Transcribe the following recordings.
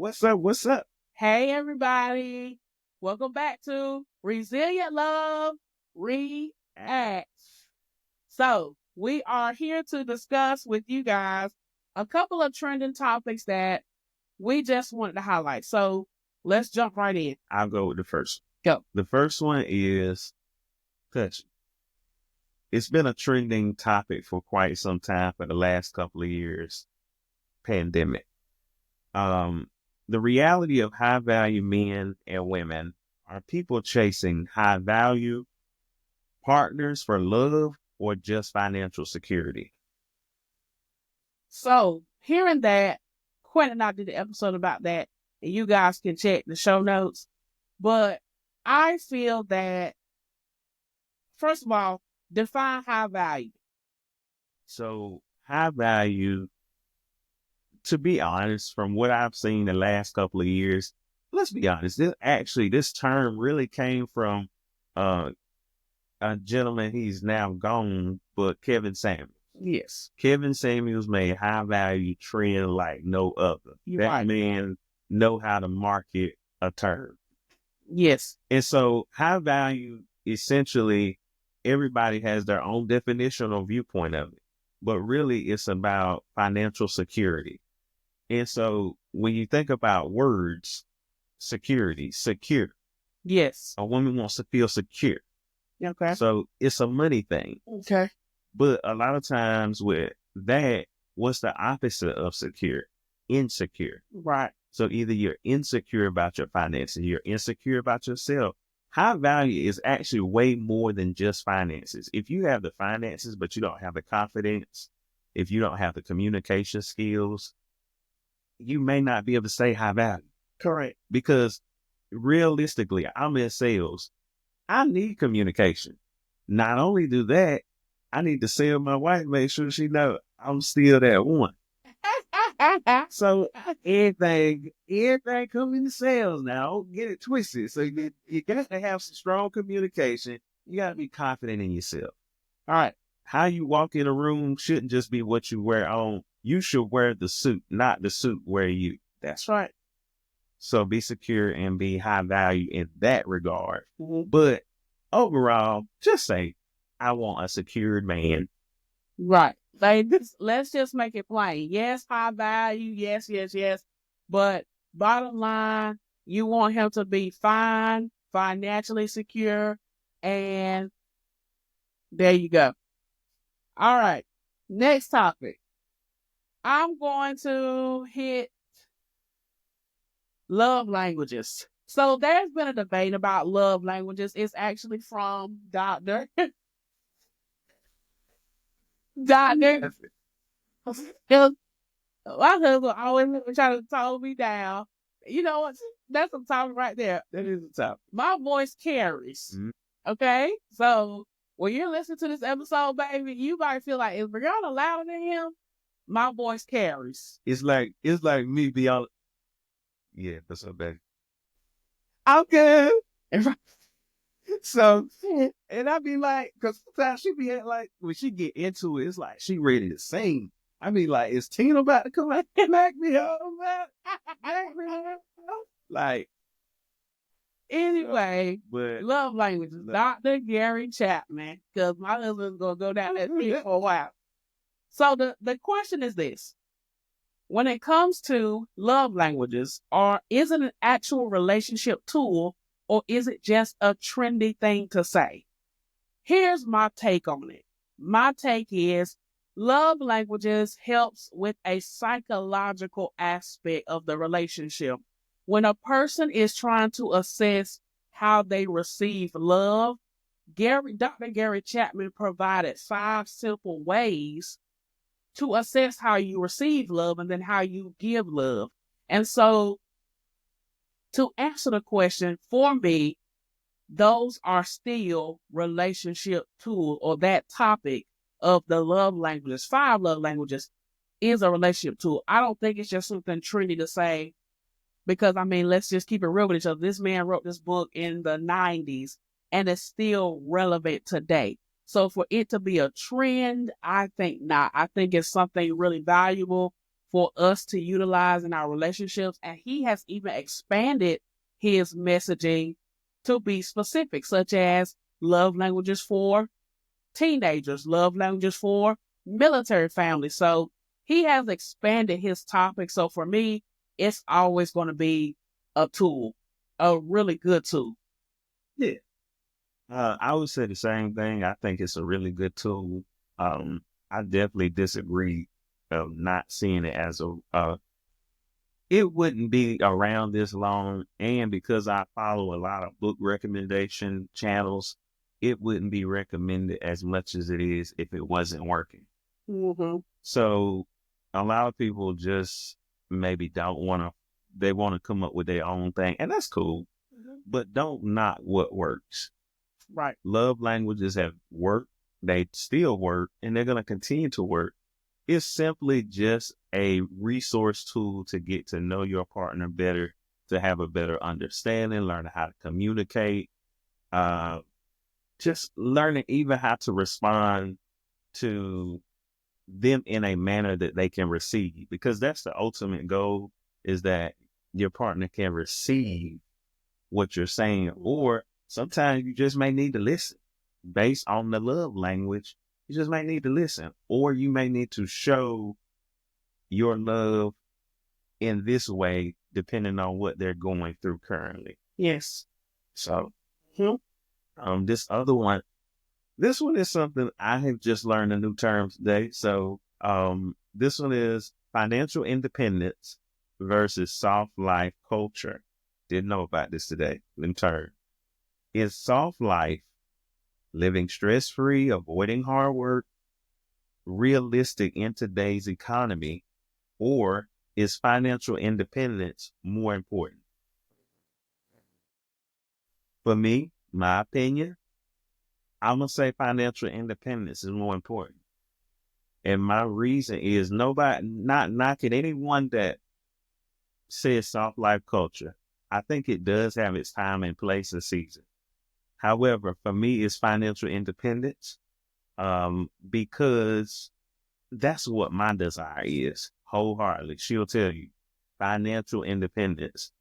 What's up? What's up? Hey, everybody. Welcome back to Resilient Love Reacts. So, we are here to discuss with you guys a couple of trending topics that we just wanted to highlight. So, let's jump right in. I'll go with the first. Go. The first one is touch. It's been a trending topic for quite some time for the last couple of years. Pandemic. The reality of high value men and women are people chasing high value partners for love or just financial security. So, hearing that, Quinn and I did an episode about that, and you guys can check the show notes. But I feel that, first of all, define high value. So high value, to be honest, from what I've seen the last couple of years, let's be honest, this term really came from a gentleman, he's now gone, but Kevin Samuels. Yes. Kevin Samuels made high value trend like no other. You're that right. man know how to market a term. Yes. And so high value, essentially, everybody has their own definition or viewpoint of it, but really it's about financial security. And so when you think about words, security, secure. Yes. A woman wants to feel secure. Okay. So it's a money thing. Okay. But a lot of times with that, what's the opposite of secure? Insecure. Right. So either you're insecure about your finances, you're insecure about yourself. High value is actually way more than just finances. If you have the finances, but you don't have the confidence, if you don't have the communication skills, you may not be able to say high value. Correct. Because realistically, I'm in sales. I need communication. Not only do that, I need to sell my wife, make sure she know I'm still that one. So everything come into sales now. Don't get it twisted. So you got to have some strong communication. You got to be confident in yourself. All right. How you walk in a room shouldn't just be what you wear on. You should wear the suit, not the suit wear you. That's right. So be secure and be high value in that regard. Mhm. But overall, just say, I want a secured man. Right. Like this, let's just make it plain. Yes, high value. Yes, yes, yes. But bottom line, you want him to be fine, financially secure, and there you go. All right. Next topic. I'm going to hit love languages. So there's been a debate about love languages. It's actually from Dr. My husband always trying to tone me down. You know what? That's a topic right there. That is a topic. My voice carries. Mhm. Okay? So when you're listening to this episode, baby, you might feel like, is Brianna louder than him? My voice carries. It's like me be all. Yeah, that's so bad. I'm good. So, and I be like, because sometimes she be like, when she get into it, it's like she ready to sing. I be like, is Tina about to come out and knock me home, man? Like, Anyway, but love languages. Dr. Gary Chapman, because my husband's going to go down that street for a while. So the question is this. When it comes to love languages, is it an actual relationship tool or is it just a trendy thing to say? Here's my take on it. My take is love languages helps with a psychological aspect of the relationship. When a person is trying to assess how they receive love, Dr. Gary Chapman provided 5 simple ways to assess how you receive love and then how you give love. And so to answer the question, for me, those are still relationship tools, or that topic of the love languages, 5 love languages, is a relationship tool. I don't think it's just something trendy to say, because, I mean, let's just keep it real with each other. This man wrote this book in the 90s and it's still relevant today. So for it to be a trend, I think not. I think it's something really valuable for us to utilize in our relationships. And he has even expanded his messaging to be specific, such as love languages for teenagers, love languages for military families. So he has expanded his topic. So for me, it's always going to be a tool, a really good tool. Yeah. I would say the same thing. I think it's a really good tool. I definitely disagree of not seeing it as it wouldn't be around this long. And because I follow a lot of book recommendation channels, it wouldn't be recommended as much as it is if it wasn't working. Mm-hmm. So a lot of people just maybe they want to come up with their own thing, and that's cool, but don't knock what works. Right. Love languages have worked, they still work, and they're going to continue to work. It's simply just a resource tool to get to know your partner better, to have a better understanding, learn how to communicate, just learning even how to respond to them in a manner that they can receive, because that's the ultimate goal, is that your partner can receive what you're saying. Or sometimes you just may need to listen based on the love language. You just may need to listen, or you may need to show your love in this way, depending on what they're going through currently. Yes. So, this other one, this one is something I have just learned a new term today. So, this one is financial independence versus soft life culture. Didn't know about this today. Let me turn. Is soft life, living stress-free, avoiding hard work, realistic in today's economy, or is financial independence more important? For me, my opinion, I'm going to say financial independence is more important. And my reason is not knocking anyone that says soft life culture. I think it does have its time and place and season. However, for me, it's financial independence, because that's what my desire is wholeheartedly. She'll tell you, financial independence.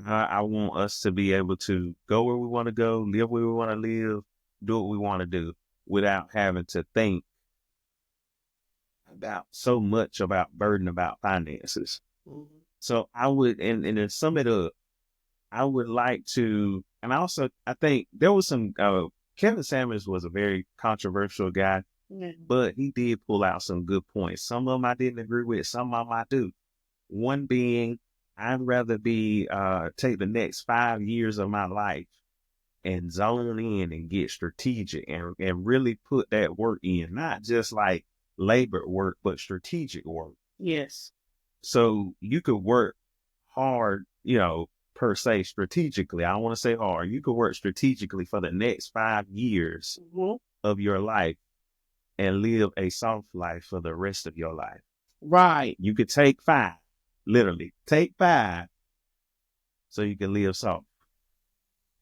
I want us to be able to go where we want to go, live where we want to live, do what we want to do without having to think about so much about burden about finances. Mm-hmm. So I would, and to sum it up, I would like to, and also I think there was some, Kevin Samuels was a very controversial guy, but he did pull out some good points. Some of them I didn't agree with, some of them I do. One being, I'd rather take the next 5 years of my life and zone in and get strategic and really put that work in, not just like labor work, but strategic work. Yes. So you could work hard, per se, strategically. I don't want to say hard. You could work strategically for the next 5 years of your life and live a soft life for the rest of your life. Right. You could take 5, literally take 5, so you can live soft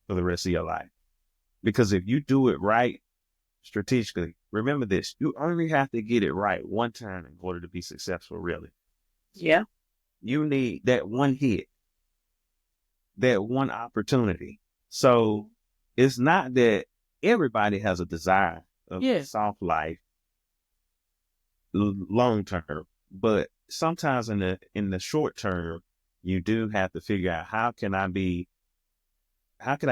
for the rest of your life. Because if you do it right strategically, remember this, you only have to get it right one time in order to be successful, really. Yeah. You need that one hit, that one opportunity. So it's not that everybody has a desire of soft life long term, but sometimes in the short term, you do have to figure out how can I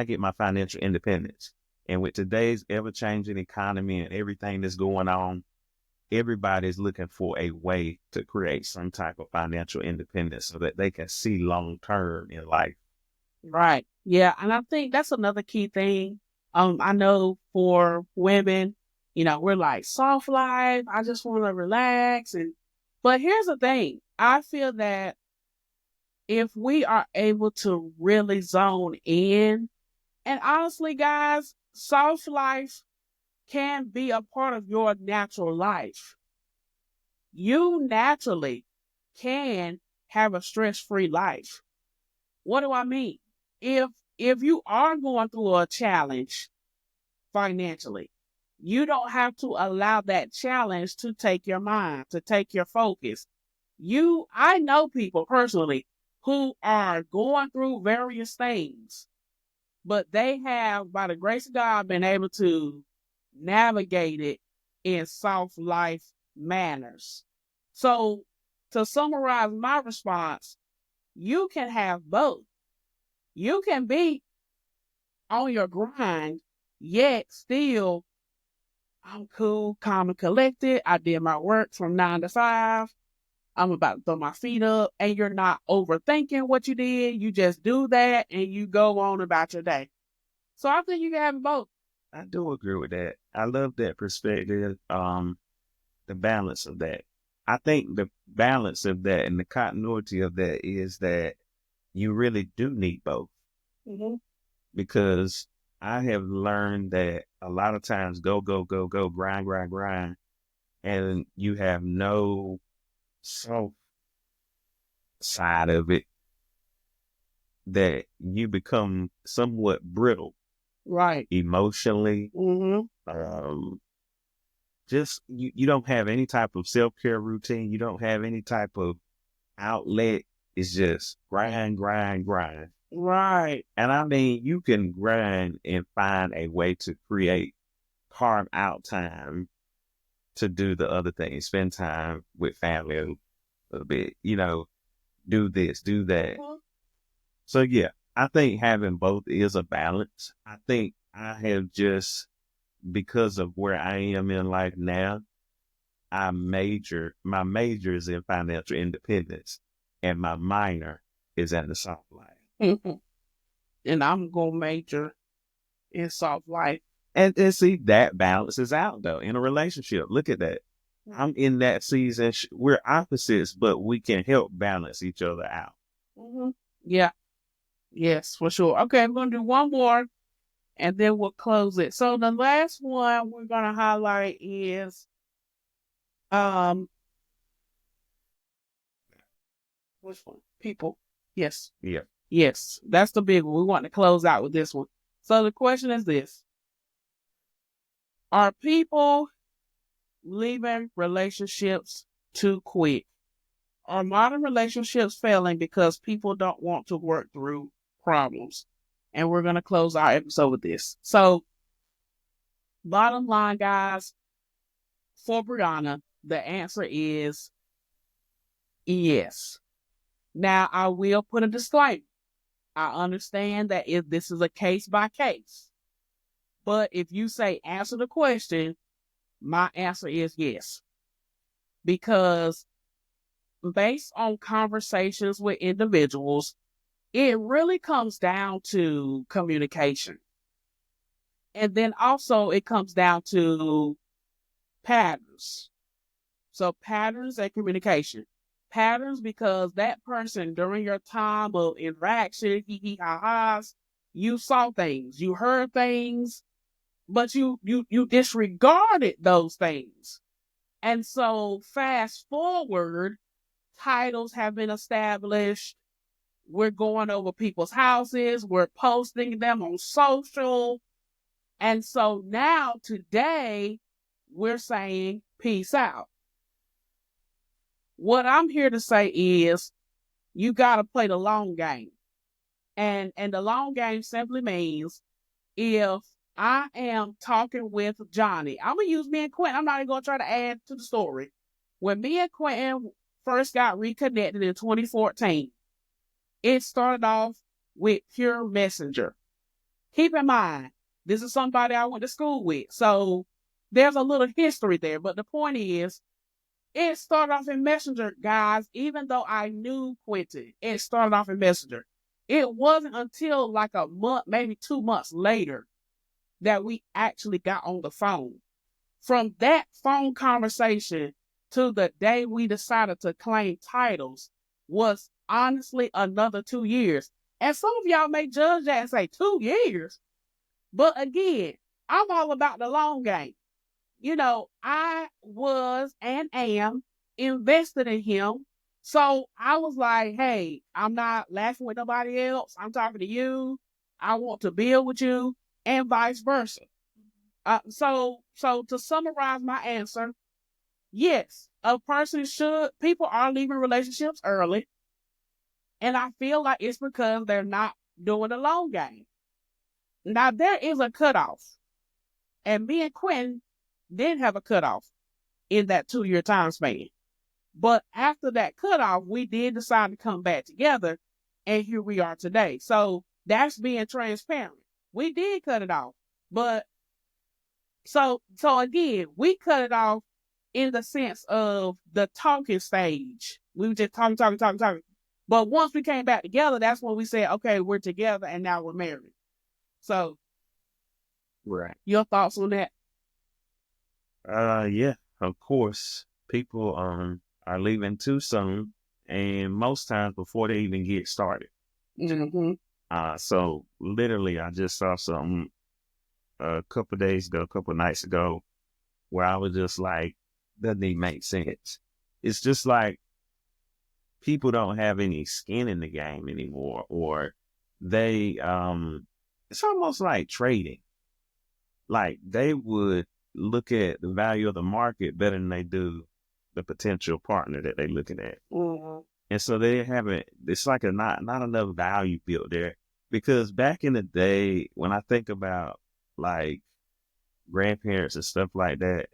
get my financial independence? And with today's ever-changing economy and everything that's going on, everybody's looking for a way to create some type of financial independence so that they can see long-term in life. Right. Yeah. And I think that's another key thing. I know for women, we're like soft life. I just want to relax. But here's the thing. I feel that if we are able to really zone in, and honestly, guys, soft life can be a part of your natural life. You naturally can have a stress-free life. What do I mean? If you are going through a challenge financially, you don't have to allow that challenge to take your mind, to take your focus. I know people personally who are going through various things, but they have, by the grace of God, been able to navigate it in soft life manners. So, to summarize my response, you can have both. You can be on your grind, yet still, I'm cool, calm, and collected. I did my work from 9 to 5. I'm about to throw my feet up, and you're not overthinking what you did. You just do that and you go on about your day. So I think you can have both. I do agree with that. I love that perspective. The balance of that. I think the balance of that and the continuity of that is that you really do need both. Mm-hmm. Because I have learned that a lot of times go, grind, grind, grind, and you have no soft side of it, that you become somewhat brittle. Right. Emotionally. Mm-hmm. Just you don't have any type of self-care routine. You don't have any type of outlet. It's just grind, grind, grind. Right. And I mean, you can grind and find a way to carve out time to do the other things, spend time with family a little bit, do this, do that. Mm-hmm. So yeah, I think having both is a balance. I think I have just, because of where I am in life now, my major is in financial independence, and my minor is in the soft life. Mm-hmm. And I'm going to major in soft life. And see, that balances out though in a relationship. Look at that. I'm in that season. We're opposites, but we can help balance each other out. Mm-hmm. Yeah. Yes, for sure. Okay, I'm going to do one more and then we'll close it. So the last one we're going to highlight is which one? People. Yes. Yeah. Yes. That's the big one. We want to close out with this one. So the question is this. Are people leaving relationships too quick? Are modern relationships failing because people don't want to work through problems? And we're going to close our episode with this. So, bottom line, guys, for Brianna, the answer is yes. Now, I will put a disclaimer. I understand that if this is a case by case, but if you say answer the question, my answer is yes. Because based on conversations with individuals, it really comes down to communication. And then also it comes down to patterns. So patterns and communication. Patterns because that person during your time of interaction, hee-hee-ha-has, you saw things, you heard things, but you disregarded those things. And so fast forward, titles have been established. We're going over people's houses. We're posting them on social. And so now today we're saying peace out. What I'm here to say is you got to play the long game. And the long game simply means if I am talking with Johnny, I'm going to use me and Quentin. I'm not even going to try to add to the story. When me and Quentin first got reconnected in 2014, it started off with pure messenger. Keep in mind, this is somebody I went to school with. So there's a little history there. But the point is, it started off in Messenger, guys, even though I knew Quentin. It started off in Messenger. It wasn't until like a month, maybe 2 months later, that we actually got on the phone. From that phone conversation to the day we decided to claim titles was honestly another 2 years. And some of y'all may judge that and say 2 years. But again, I'm all about the long game. I was and am invested in him. So I was like, hey, I'm not laughing with nobody else. I'm talking to you. I want to build with you and vice versa. So to summarize my answer, yes, a person should, people are leaving relationships early. And I feel like it's because they're not doing the long game. Now, there is a cutoff. And me and Quentin did have a cutoff in that 2-year time span. But after that cutoff, we did decide to come back together. And here we are today. So that's being transparent. We did cut it off. But so again, we cut it off in the sense of the talking stage. We were just talking. But once we came back together, that's when we said, okay, we're together and now we're married. So, Right. Your thoughts on that? Yeah, of course. People are leaving too soon, and most times before they even get started. Mm-hmm. So literally, I just saw something a couple nights ago, where I was just like, doesn't even make sense. It's just like people don't have any skin in the game anymore, or they it's almost like trading. Like they would look at the value of the market better than they do the potential partner that they're looking at. Mm-hmm. And so they haven't, it's like not enough value built there. Because back in the day, when I think about like grandparents and stuff like that,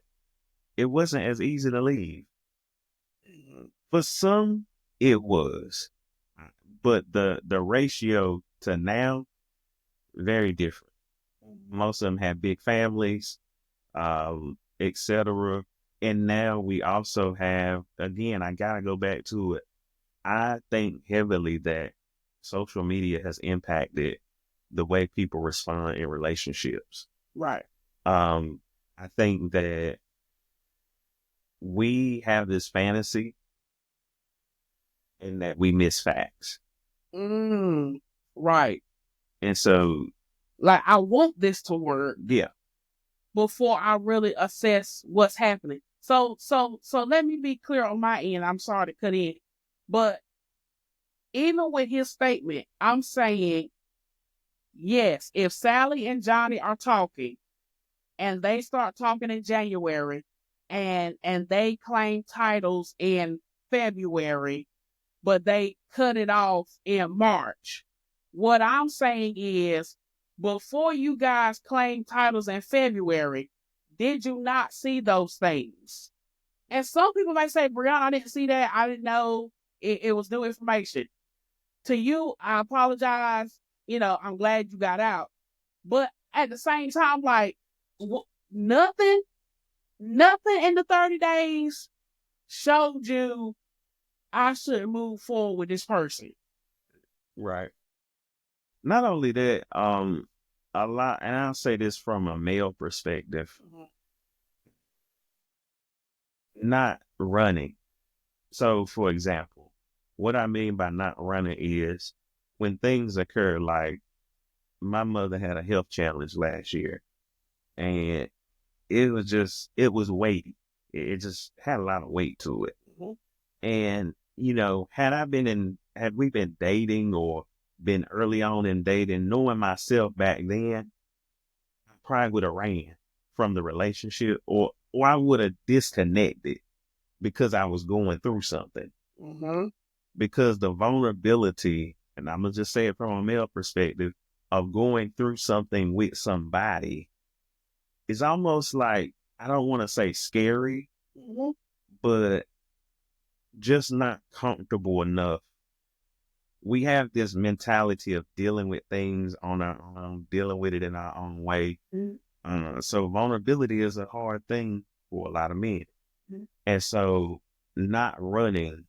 it wasn't as easy to leave. For some, it was. But the ratio to now, very different. Most of them have big families, etc. And now we also have, again, I gotta go back to it. I think heavily that social media has impacted the way people respond in relationships. Right. I think that we have this fantasy and that we miss facts. Right. And so, like, I want this to work. Yeah. Before I really assess what's happening. So let me be clear on my end. I'm sorry to cut in. But even with his statement, I'm saying, yes, if Sally and Johnny are talking and they start talking in January and they claim titles in February, but they cut it off in March, what I'm saying is, before you guys claim titles in February, did you not see those things? And some people might say, Brianna, I didn't see that. I didn't know it was new information. To you, I apologize. I'm glad you got out. But at the same time, like, nothing in the 30 days showed you I should move forward with this person. Right. Not only that, a lot, and I'll say this from a male perspective, not running. So, for example, what I mean by not running is when things occur, like my mother had a health challenge last year, and it was weighty. It just had a lot of weight to it. And, had we been dating or been early on in dating, knowing myself back then, I probably would have ran from the relationship, or I would have disconnected because I was going through something. Because the vulnerability, and I'm going to just say it from a male perspective, of going through something with somebody is almost like, I don't want to say scary, but just not comfortable enough. We have this mentality of dealing with things on our own, dealing with it in our own way. So vulnerability is a hard thing for a lot of men. And so not running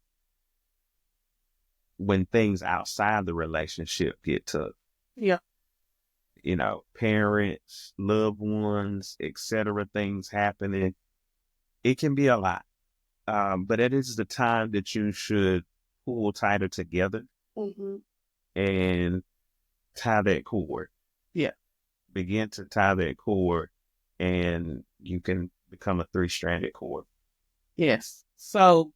when things outside the relationship get tough. Yeah. Parents, loved ones, etc., things happening. It can be a lot. But it is the time that you should pull tighter together and tie that cord. Yeah. Begin to tie that cord, and you can become a 3-stranded cord. Yes. So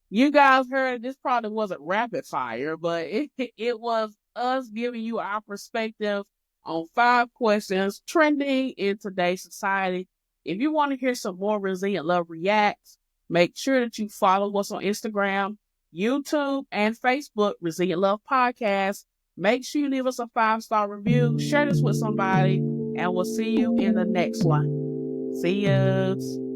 you guys heard this probably wasn't rapid fire, but it was us giving you our perspective on 5 questions trending in today's society If you want to hear some more Resilient Love Reacts, make sure that you follow us on Instagram, YouTube, and Facebook, Resilient Love Podcast. Make sure you leave us a 5-star review, share this with somebody, and we'll see you in the next one. See yous.